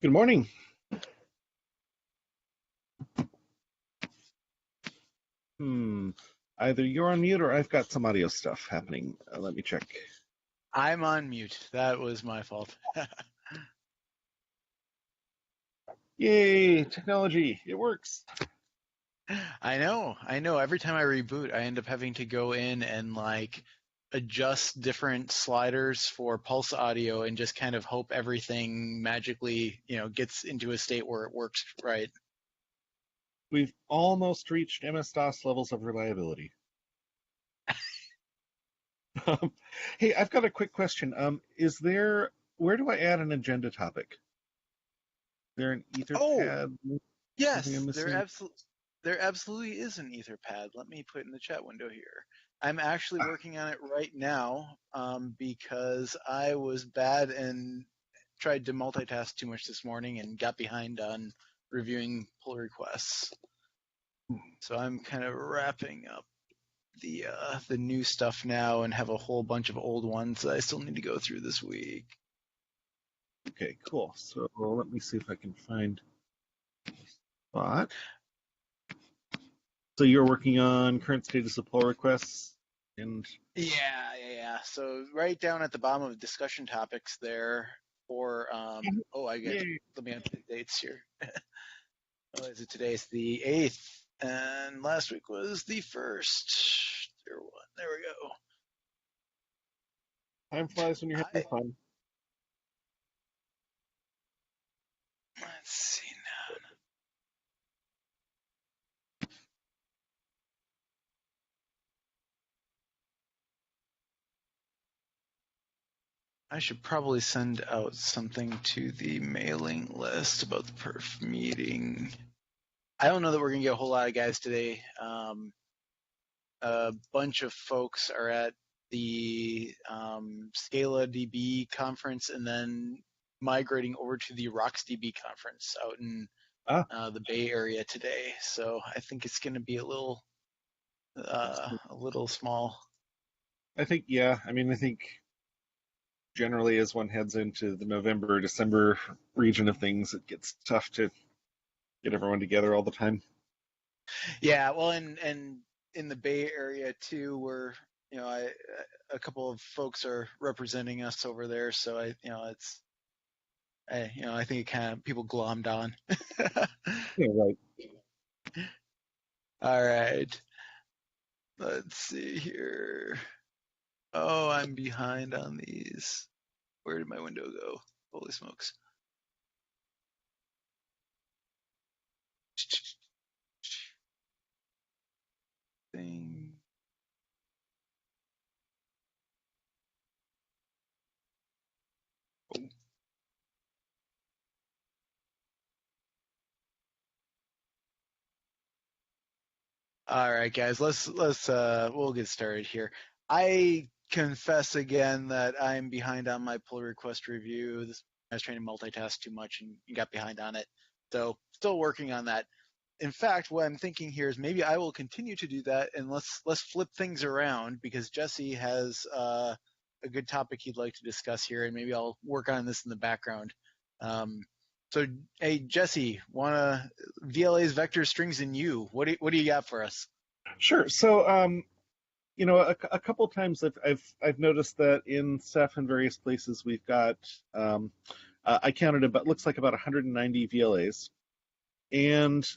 Good morning. Hmm. Either you're on mute or I've got some audio stuff happening. Let me check. I'm on mute. That was my fault. Yay, technology. It works. I know. Every time I reboot, I end up having to go in and adjust different sliders for pulse audio and just kind of hope everything magically, gets into a state where it works right. We've almost reached MS-DOS levels of reliability. Um, hey, I've got a quick question. Where do I add an agenda topic? Is there an Oh, Etherpad? Something I'm yes, missing? there absolutely is an Etherpad. Let me put it in the chat window here. I'm actually Ah, working on it right now, because I was bad and tried to multitask too much this morning and got behind on reviewing pull requests. So I'm kind of wrapping up the new stuff now and have a whole bunch of old ones that I still need to go through this week. okay, cool. So let me see if I can find a spot. So you're working on current status of pull requests and Yeah. So right down at the bottom of discussion topics there for yay. let me update the dates here. Oh, is it today's the 8th and last week was the 1st. There we go. Time flies when you're having I fun. Let's see now. I should probably send out something to the mailing list about the perf meeting. I don't know that we're gonna get a whole lot of guys today. A bunch of folks are at the Scala DB conference and then migrating over to the RocksDB conference out in Ah, the Bay Area today. So I think it's going to be a little small. I think, yeah. I think generally as one heads into the November, December region of things, it gets tough to get everyone together all the time. Yeah, well, and in the Bay Area too, where a couple of folks are representing us over there, so I think it kind of people glommed on. Yeah, right. All right, let's see here. Oh, I'm behind on these. Where did my window go? Holy smokes! Thing. Oh. All right, guys, let's we'll get started here. I confess again that I'm behind on my pull request review. I was trying to multitask too much and got behind on it. So still working on that. In fact, what I'm thinking here is maybe I will continue to do that and let's flip things around because Jesse has a good topic he'd like to discuss here, and maybe I'll work on this in the background. Um, so, hey, Jesse, wanna VLA's vector strings and you? What do you got for us? Sure. So, a couple times I've noticed that in Ceph and various places we've got I counted about looks like about 190 VLAs, and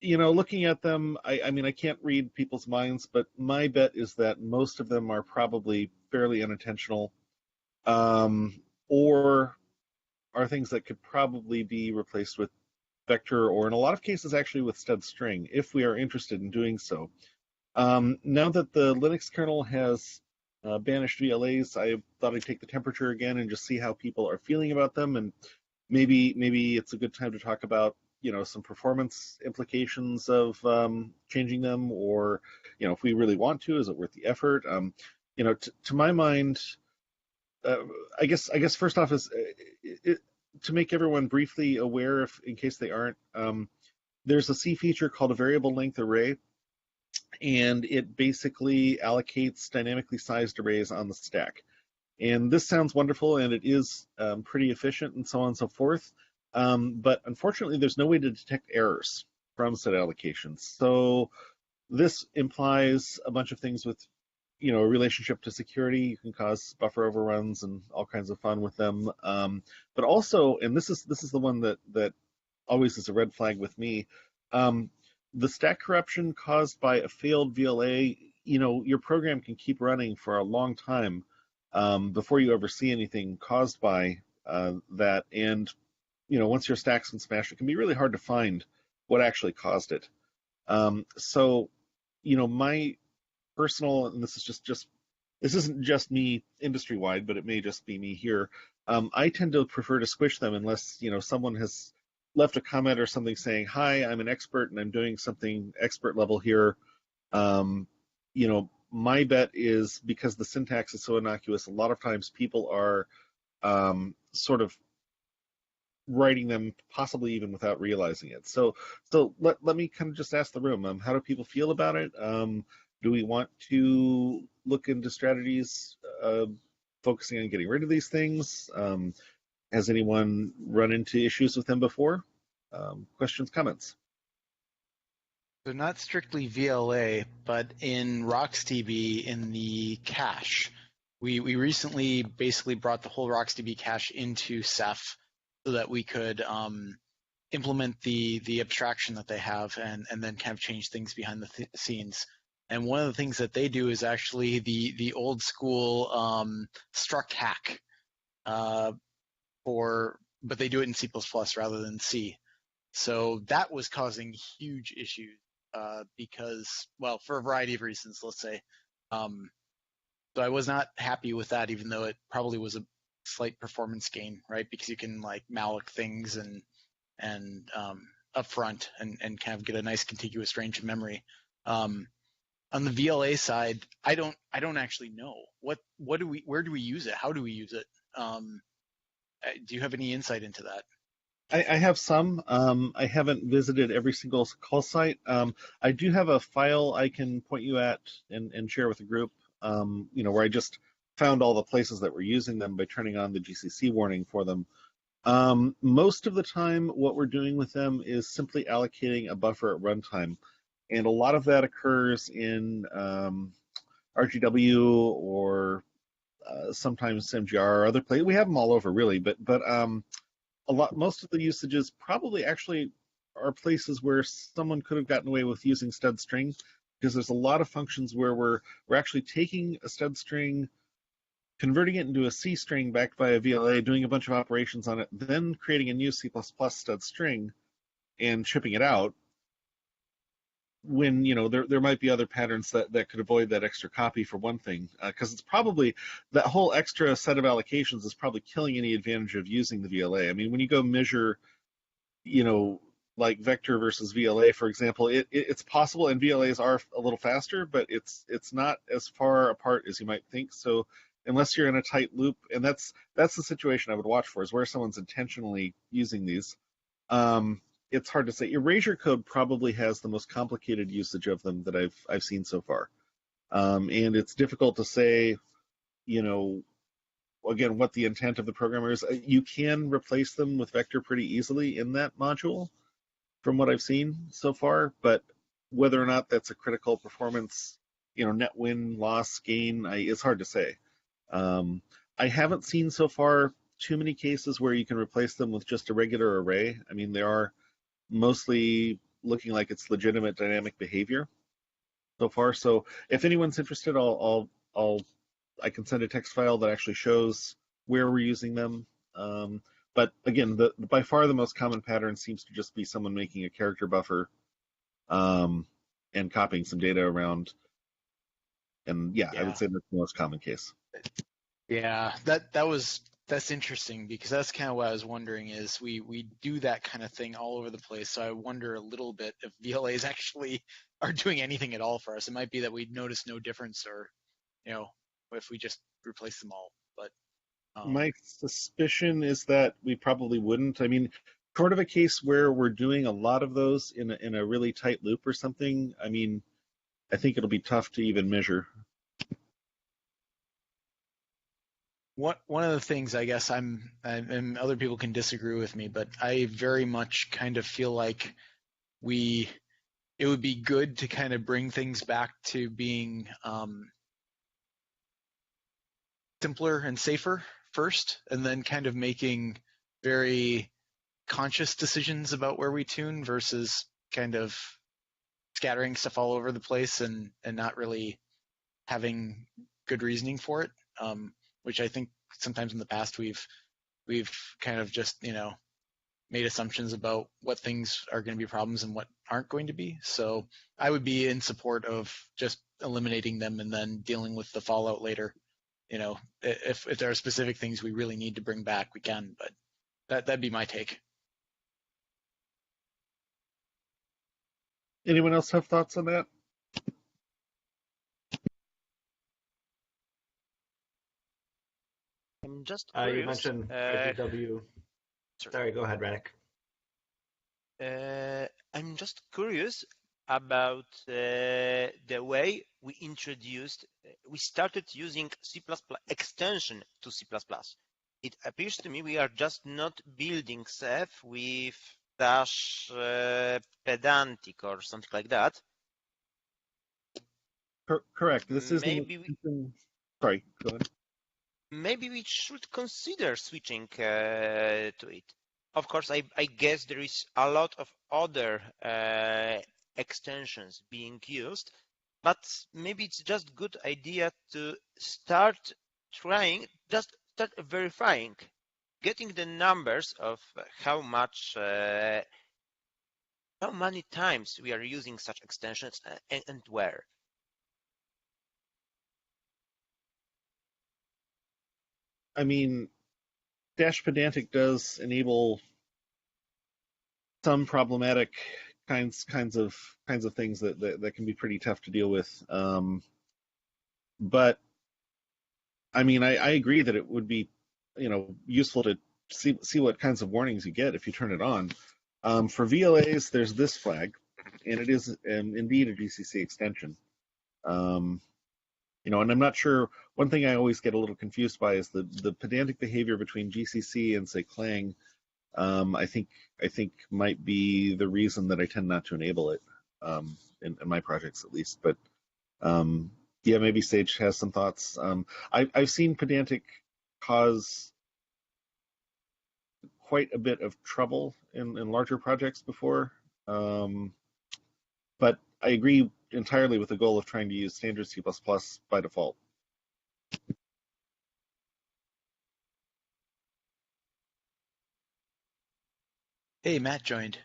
looking at them, I mean I can't read people's minds, but my bet is that most of them are probably fairly unintentional, or are things that could probably be replaced with vector, or in a lot of cases actually with stud string, if we are interested in doing so. Now that the Linux kernel has banished VLAs, I thought I'd take the temperature again and just see how people are feeling about them, and maybe it's a good time to talk about some performance implications of changing them, or if we really want to, is it worth the effort? To my mind, uh, I guess first off is to make everyone briefly aware, if in case they aren't. There's a C feature called a variable length array, and it basically allocates dynamically sized arrays on the stack. And this sounds wonderful, and it is pretty efficient, and so on and so forth. But unfortunately, there's no way to detect errors from set allocations. So this implies a bunch of things with, a relationship to security. You can cause buffer overruns and all kinds of fun with them. But also, and this is the one that always is a red flag with me. Um, the stack corruption caused by a failed VLA, your program can keep running for a long time before you ever see anything caused by that. And once your stack's been smashed, it can be really hard to find what actually caused it. So, my personal, and this isn't just me industry wide, but it may just be me here. I tend to prefer to squish them unless someone has left a comment or something saying, "Hi, I'm an expert and I'm doing something expert level here." My bet is because the syntax is so innocuous. A lot of times people are sort of writing them possibly even without realizing it. So let me kind of just ask the room, how do people feel about it? Do we want to look into strategies focusing on getting rid of these things? Has anyone run into issues with them before? Questions, comments? So not strictly VLA, but in RocksDB in the cache, we recently basically brought the whole RocksDB cache into Ceph so that we could implement the abstraction that they have and then kind of change things behind the scenes. And one of the things that they do is actually the old school struct hack uh, but they do it in C++ rather than C. So that was causing huge issues because, well, for a variety of reasons, let's say. Um, so I was not happy with that, even though it probably was a slight performance gain, right? Because you can like malloc things and upfront and kind of get a nice contiguous range of memory. Um, on the VLA side, I don't actually know what do we where do we use it? How do we use it? Do you have any insight into that? I have some. I haven't visited every single call site. I do have a file I can point you at and share with the group, where I just found all the places that were using them by turning on the GCC warning for them. Most of the time, what we're doing with them is simply allocating a buffer at runtime. And a lot of that occurs in RGW or sometimes MGR or other places. We have them all over, really, but most of the usages probably actually are places where someone could have gotten away with using stud string, because there's a lot of functions where we're actually taking a stud string, converting it into a C string backed by a VLA, doing a bunch of operations on it, then creating a new C++ stud string and shipping it out, when there might be other patterns that could avoid that extra copy, for one thing, because it's probably that whole extra set of allocations is probably killing any advantage of using the VLA. I mean, when you go measure, you know, like vector versus VLA, for example, it's possible, and VLAs are a little faster, but it's not as far apart as you might think. So unless you're in a tight loop, and that's the situation I would watch for, is where someone's intentionally using these. Um, it's hard to say. Erasure code probably has the most complicated usage of them that I've seen so far, and it's difficult to say, you know, again, what the intent of the programmer is. You can replace them with vector pretty easily in that module, from what I've seen so far, but whether or not that's a critical performance, net win, loss, gain, it's hard to say. Um, I haven't seen so far too many cases where you can replace them with just a regular array. I mean, they are mostly looking like it's legitimate dynamic behavior so far. So if anyone's interested, I can send a text file that actually shows where we're using them. But again, by far the most common pattern seems to just be someone making a character buffer um, and copying some data around. And yeah, I would Yeah. say that's the most common case. Yeah, that's interesting because that's kind of what I was wondering is we do that kind of thing all over the place. So I wonder a little bit if VLAs actually are doing anything at all for us. It might be that we notice no difference, or you know, if we just replace them all. But My suspicion is that we probably wouldn't. I mean, short of a case where we're doing a lot of those in a really tight loop or something, I mean, I think it'll be tough to even measure. one of the things I guess and other people can disagree with me, but I very much kind of feel like we it would be good to kind of bring things back to being simpler and safer first, and then kind of making very conscious decisions about where we tune versus kind of scattering stuff all over the place and not really having good reasoning for it. Which I think sometimes in the past we've kind of just made assumptions about what things are going to be problems and what aren't going to be. So I would be in support of just eliminating them and then dealing with the fallout later. If there are specific things we really need to bring back, we can. But that'd be my take. Anyone else have thoughts on that? I'm just You curious. mentioned RGW. Sorry, go ahead, Radek. I'm just curious about the way we started using C++ extension to C++. It appears to me we are just not building Ceph with dash pedantic or something like that. Correct. This is sorry, go ahead. Maybe we should consider switching to it. Of course, I guess there is a lot of other extensions being used, but maybe it's just good idea to start trying, just start verifying, getting the numbers of how many times we are using such extensions and where. I mean, dash pedantic does enable some problematic kinds of things that can be pretty tough to deal with. But I mean, I agree that it would be useful to see what kinds of warnings you get if you turn it on. For VLAs, there's this flag, and it is indeed a GCC extension. And I'm not sure. One thing I always get a little confused by is the pedantic behavior between GCC and say Clang. I think might be the reason that I tend not to enable it in my projects at least. But yeah, maybe Sage has some thoughts. I've seen pedantic cause quite a bit of trouble in larger projects before. But I agree entirely with the goal of trying to use standard C++ by default. Hey, Matt joined.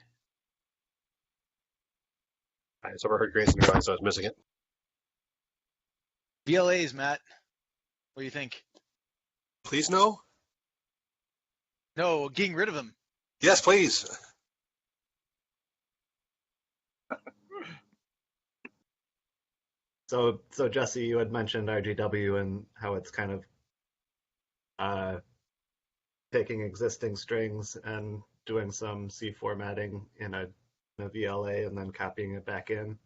I just overheard Grayson join, so I was missing it. VLAs, Matt. What do you think? Please no? No, getting rid of them. Yes, please. So Jesse, you had mentioned RGW and how it's kind of taking existing strings and doing some C formatting in a VLA and then copying it back in.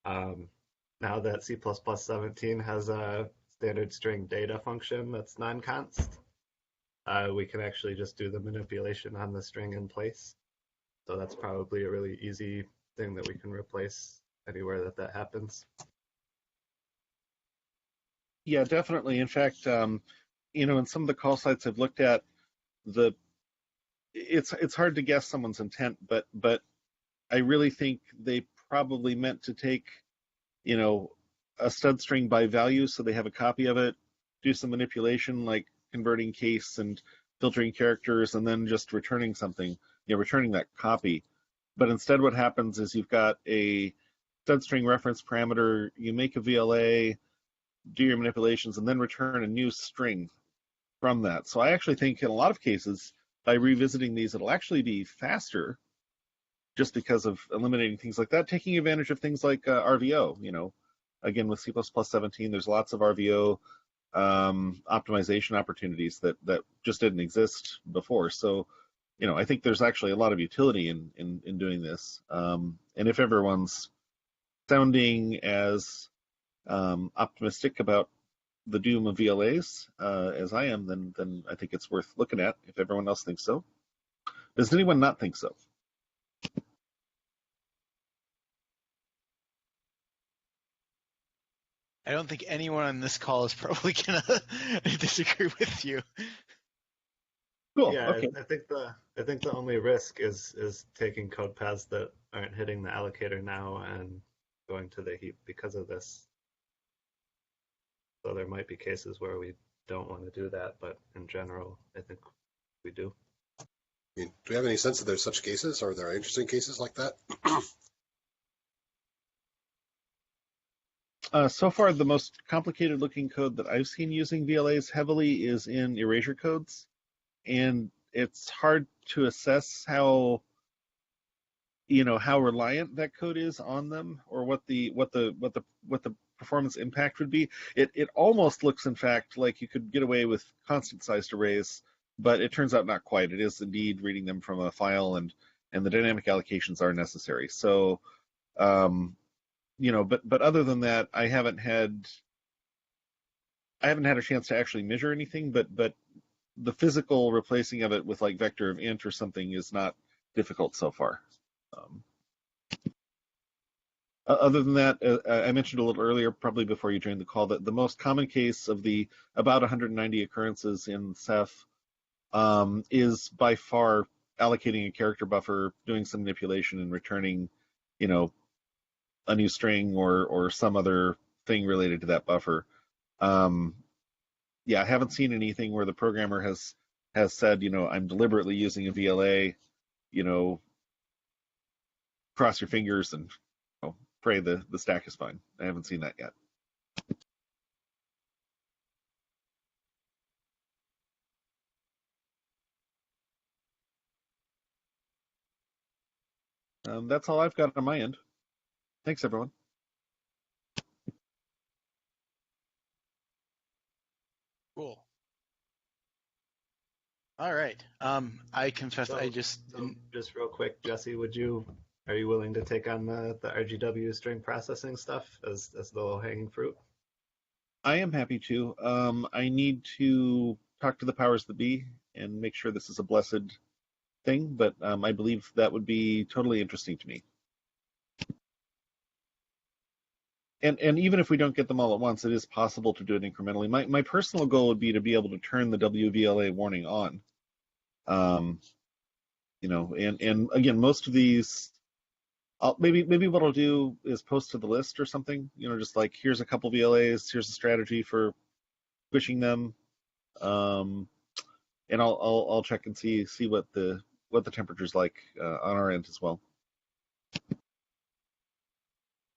Now that C++ 17 has a standard string data function that's non-const, we can actually just do the manipulation on the string in place. So that's probably a really easy thing that we can replace anywhere that happens. Yeah, definitely. In fact, in some of the call sites I've looked at, it's hard to guess someone's intent, but I really think they probably meant to take, a stud string by value, so they have a copy of it, do some manipulation like converting case and filtering characters, and then just returning something, returning that copy. But instead, what happens is you've got a stud string reference parameter, you make a VLA, do your manipulations, and then return a new string from that. So I actually think in a lot of cases, by revisiting these, it'll actually be faster just because of eliminating things like that, taking advantage of things like RVO. Again, with C++ 17, there's lots of RVO optimization opportunities that just didn't exist before. So, I think there's actually a lot of utility in doing this. And if everyone's sounding as optimistic about the doom of VLAs, as I am, then I think it's worth looking at if everyone else thinks so. Does anyone not think so? I don't think anyone on this call is probably gonna disagree with you. Cool. Yeah, Okay. I think the only risk is taking code paths that aren't hitting the allocator now and going to the heap because of this. So there might be cases where we don't want to do that, but in general, I think we do. I mean, do we have any sense that there's such cases, or there are interesting cases like that? So far, the most complicated looking code that I've seen using VLAs heavily is in erasure codes, and it's hard to assess how reliant that code is on them, or what the performance impact would be. It almost looks, in fact, like you could get away with constant sized arrays, but it turns out not quite. It is indeed reading them from a file, and the dynamic allocations are necessary. So, but other than that, I haven't had a chance to actually measure anything. But the physical replacing of it with like vector of int or something is not difficult so far. Other than that, I mentioned a little earlier, probably before you joined the call, that the most common case of the about 190 occurrences in Ceph is by far allocating a character buffer, doing some manipulation, and returning, a new string or some other thing related to that buffer. Yeah, I haven't seen anything where the programmer has said, I'm deliberately using a VLA, cross your fingers and pray the stack is fine. I haven't seen that yet. That's all I've got on my end. Thanks, everyone. Cool. All right. I confess So, I just just real quick, Jesse, are you willing to take on the RGW string processing stuff as the low hanging fruit? I am happy to. I need to talk to the powers that be and make sure this is a blessed thing, but I believe that would be totally interesting to me. And even if we don't get them all at once, it is possible to do it incrementally. My personal goal would be to be able to turn the WVLA warning on. And again, most of these, maybe what I'll do is post to the list or something. Just like, here's a couple VLAs, here's a strategy for pushing them, and I'll check and see what the temperature's like on our end as well.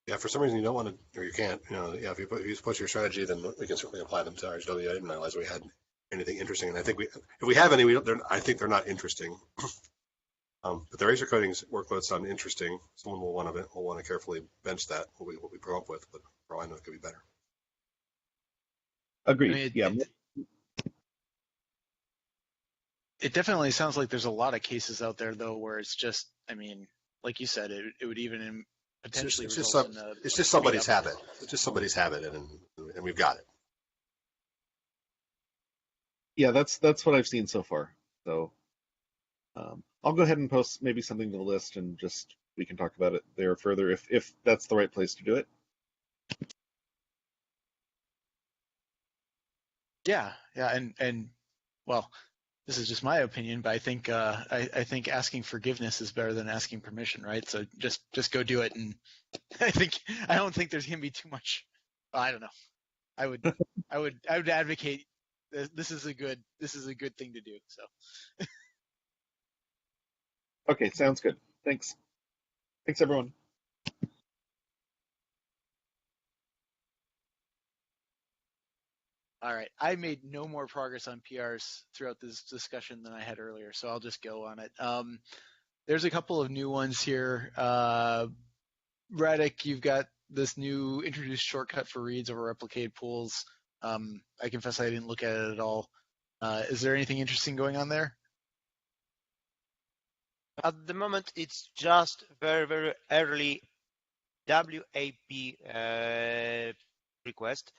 Yeah, for some reason you don't want to, or you can't. Yeah, if you post your strategy, then we can certainly apply them to RGW. I didn't realize we had anything interesting, and I think if we have any, I think they're not interesting. But the eraser coding workload sound interesting. Someone will want to carefully bench that what we come up with, but for all I know, it could be better. Agreed. Yeah. It definitely sounds like there's a lot of cases out there though where it's just, like you said, it would even potentially result in a. It's just somebody's habit. It's just somebody's habit, and we've got it. Yeah, that's what I've seen so far. So I'll go ahead and post maybe something to the list, and just we can talk about it there further if that's the right place to do it. Yeah, and well, this is just my opinion, but I think I think asking forgiveness is better than asking permission, right? So just go do it, and I don't think there's gonna be too much. I don't know. I would advocate this is a good thing to do. So. Okay, sounds good. Thanks, everyone. All right. I made no more progress on PRs throughout this discussion than I had earlier, so I'll just go on it. There's a couple of new ones here. Radic, you've got this new introduced shortcut for reads over replicated pools. I confess I didn't look at it at all. Is there anything interesting going on there? At the moment, it's just very, very early WAP request.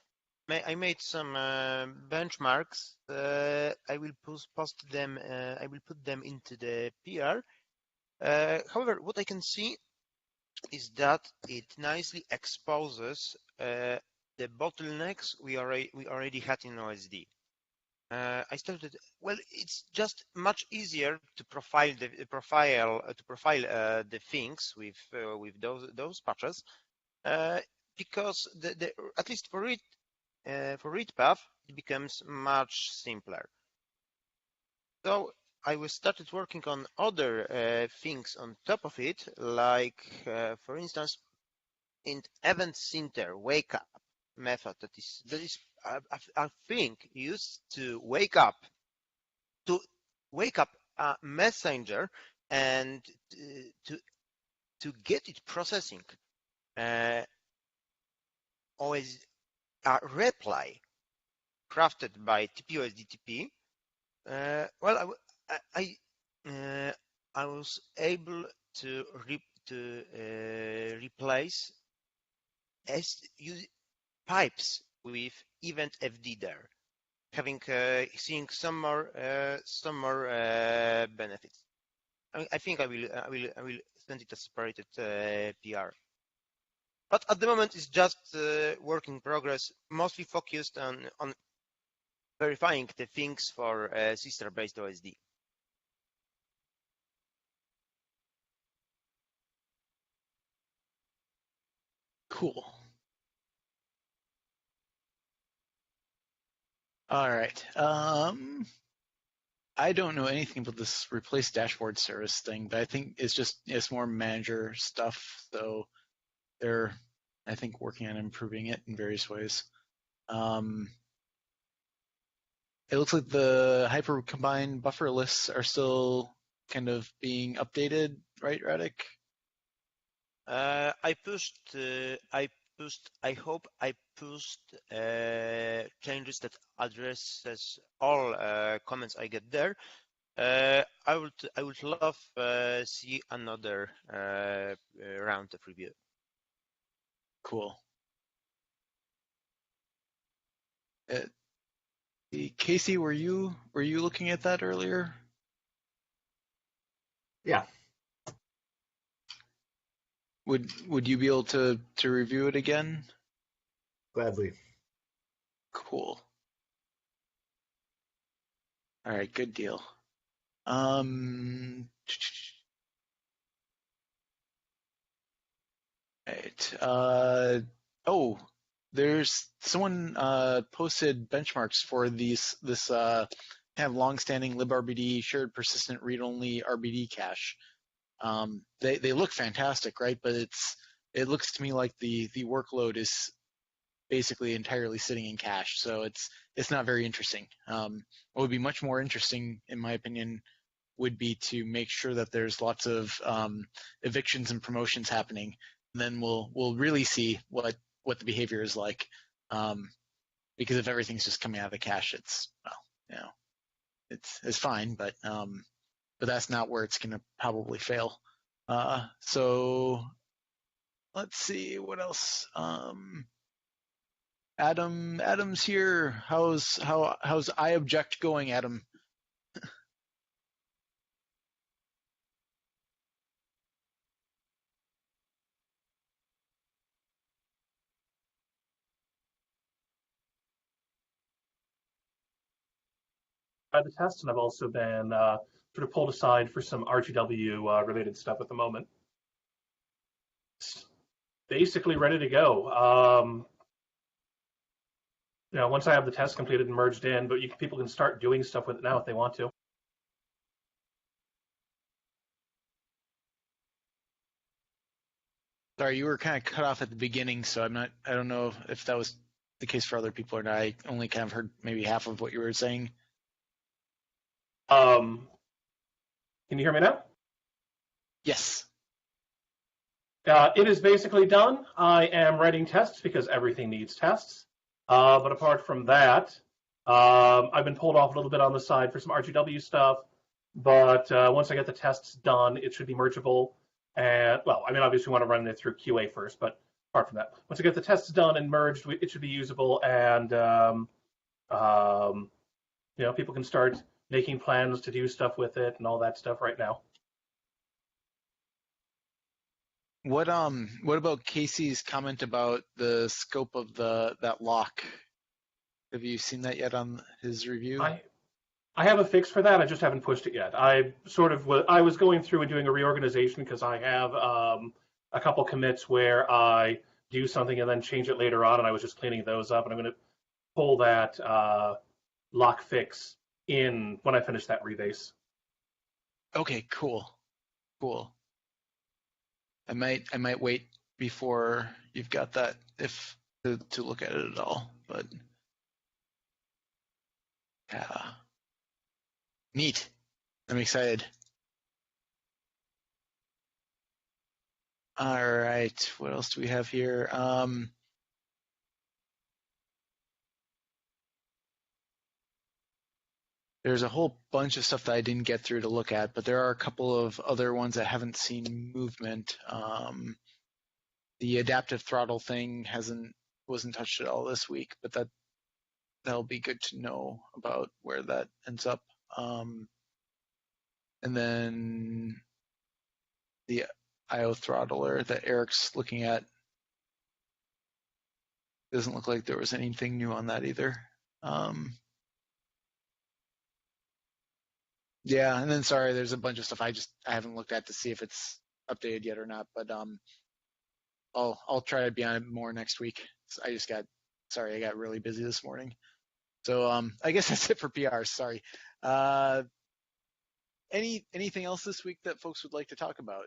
I made some benchmarks. I will post them. I will put them into the PR. However, what I can see is that it nicely exposes the bottlenecks we already had in OSD. I started. Well, it's just much easier to profile the things with those patches because at least for read path it becomes much simpler. So I was started working on other things on top of it, like for instance, in event center wake up method that is I think used to wake up a messenger and to get it processing always a reply crafted by TPOSDTP. Well, I was able to replace pipes with event FD there, seeing some more benefits. I think I will send it a separated PR. But at the moment, it's just work in progress, mostly focused on verifying the things for sister-based OSD. Cool. All right. I don't know anything about this replace dashboard service thing, but I think it's more manager stuff. So they're, I think, working on improving it in various ways. It looks like the hyper combined buffer lists are still kind of being updated, right, Radek? I hope I pushed changes that addresses all comments I get there. I would love see another round of review. Cool. Casey, were you looking at that earlier? Yeah. Would you be able to review it again? Gladly. Cool. All right, good deal. Right. There's someone posted benchmarks for this kind of long-standing librd shared persistent read-only RBD cache. They look fantastic, right? But it looks to me like the workload is basically entirely sitting in cache, so it's not very interesting. What would be much more interesting, in my opinion, would be to make sure that there's lots of evictions and promotions happening. And then we'll really see what the behavior is like. Because if everything's just coming out of the cache, it's fine, but that's not where it's going to probably fail. So let's see what else. Adam's here. How's iObject going, Adam? The test, and I've also been sort of pulled aside for some RGW related stuff at the moment. It's basically ready to go. Once I have the test completed and merged in, but people can start doing stuff with it now if they want to. Sorry, you were kind of cut off at the beginning, so I don't know if that was the case for other people or not. I only kind of heard maybe half of what you were saying. Can you hear me now? Yes. It is basically done. I am writing tests because everything needs tests. But apart from that, I've been pulled off a little bit on the side for some RGW stuff. But once I get the tests done, it should be mergeable. And, well, I mean, obviously we want to run it through QA first, but apart from that, once we get the tests done and merged, it should be usable, and people can start making plans to do stuff with it and all that stuff right now. What about Casey's comment about the scope of that lock? Have you seen that yet on his review? I have a fix for that. I just haven't pushed it yet. I was going through and doing a reorganization because I have a couple commits where I do something and then change it later on, and I was just cleaning those up, and I'm going to pull that lock fix in when I finish that rebase. Okay, cool. I might wait before you've got that if to look at it at all, but yeah, neat. I'm excited. All right, what else do we have here? There's a whole bunch of stuff that I didn't get through to look at, but there are a couple of other ones that haven't seen movement. The adaptive throttle thing wasn't touched at all this week, but that'll be good to know about where that ends up. And then the IO throttler that Eric's looking at, doesn't look like there was anything new on that either. Yeah, and then sorry, there's a bunch of stuff I haven't looked at to see if it's updated yet or not, but I'll try to be on it more next week. I got really busy this morning. So I guess that's it for PR. Sorry. Anything else this week that folks would like to talk about?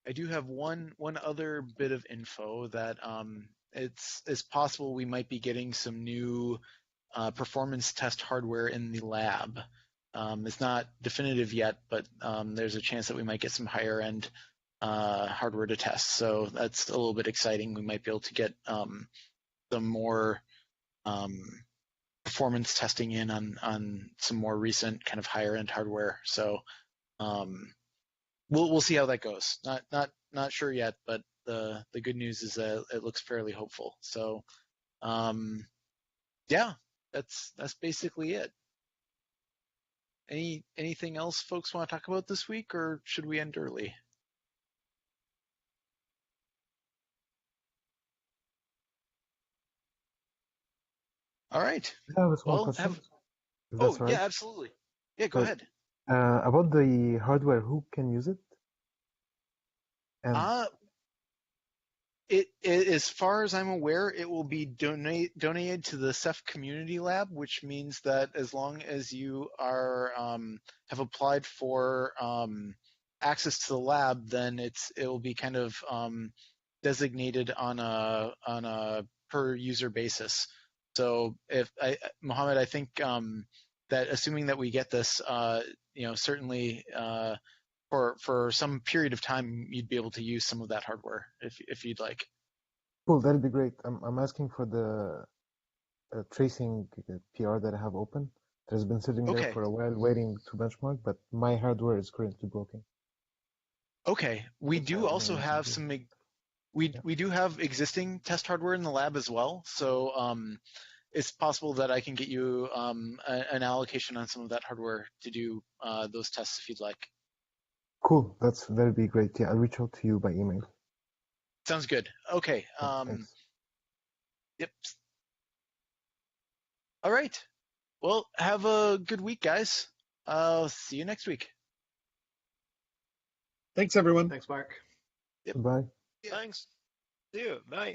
I do have one other bit of info that it's possible we might be getting some new performance test hardware in the lab. It's not definitive yet, but there's a chance that we might get some higher end hardware to test. So that's a little bit exciting. We might be able to get some more performance testing in on some more recent kind of higher end hardware. So we'll see how that goes. Not sure yet, but the good news is that it looks fairly hopeful. So yeah, that's basically it. Anything else folks want to talk about this week, or should we end early? All right. I have a small question. If that's all right. Yeah, absolutely. Yeah, go ahead. About the hardware, who can use it? And as far as I'm aware, it will be donated to the Ceph Community Lab, which means that as long as you are have applied for access to the lab, then it will be kind of designated on a per user basis. So Mohammed, I think that assuming that we get this, certainly for some period of time, you'd be able to use some of that hardware if you'd like. Cool, that'd be great. I'm asking for the tracing PR that I have open. It has been sitting there for a while, waiting to benchmark, but my hardware is currently broken. Okay, we do also have some. We do have existing test hardware in the lab as well, so it's possible that I can get you an allocation on some of that hardware to do those tests if you'd like. Cool, that'd be great. Yeah, I'll reach out to you by email. Sounds good. Okay. Yep. All right. Well, have a good week, guys. I'll see you next week. Thanks, everyone. Thanks, Mark. Yep. Bye. Thanks. See you. Bye.